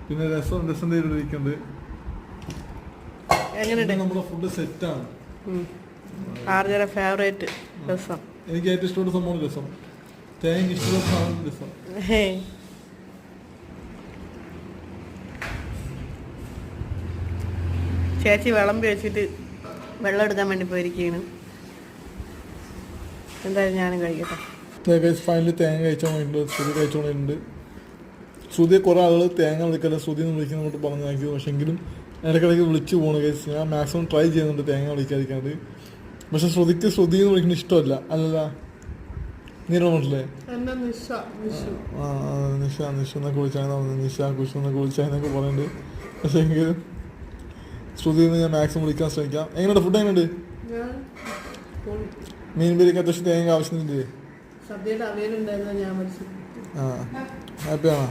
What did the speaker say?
പിന്നെ രസം തേടിയിരിക്കുന്നത്. നമ്മുടെ ഫുഡ് സെറ്റാണ്. ആർജയുടെ ഫേവറേറ്റ് രസം. എനിക്ക് ഏറ്റവും ഇഷ്ടപ്പെട്ട സംഭവം രസം. തേങ്ങ ഇഷ്ടപ്പെട്ട സാധനം രസം. ചേച്ചി വിളമ്പി വെച്ചിട്ട് വെള്ളം എടുക്കാൻ വേണ്ടി പോയിരിക്കുകയാണ്. എന്തായാലും ഞാനും കഴിക്കട്ടെ. ഫൈനലി തേങ്ങ കഴിച്ചോണ്ട് ശ്രുതി കഴിച്ചോണ്ടുണ്ട്. ശ്രുതിയെ കുറേ ആളുകൾ തേങ്ങ വിളിക്കല്ല ശ്രുതി എന്ന് വിളിക്കുന്ന കൊണ്ട് പറഞ്ഞു നോക്കിയത്. പക്ഷെ എങ്കിലും ഇടയ്ക്കിടയ്ക്ക് വിളിച്ചു പോകണം കേസ്. ഞാൻ മാക്സിമം ട്രൈ ചെയ്യുന്നുണ്ട് തേങ്ങ വിളിക്കാതിരിക്കാണ്ട്. പക്ഷെ ശ്രുതിക്ക് ശ്രുതി എന്ന് വിളിക്കുന്നത് ഇഷ്ടമല്ല. അല്ലല്ല നീരണ മനസ്സിലേ നിഷ എന്നൊക്കെ വിളിച്ചാൽ നിഷ കുഷു എന്നൊക്കെ വിളിച്ചാന്നൊക്കെ പറയുന്നുണ്ട്. പക്ഷെ എങ്കിലും ശ്രുതി എന്ന് ഞാൻ മാക്സിമം വിളിക്കാൻ ശ്രമിക്കാം. എങ്ങനെയുണ്ട് ഫുഡ്? എങ്ങനെയുണ്ട്? മീൻ ബിരിക്ക് അത്യാവശ്യം തേങ്ങ ആവശ്യമില്ലേ? സദ്യയുടെ അവയിലുണ്ടായിരുന്നു. ഞാൻ ഹാപ്പിയാണോ?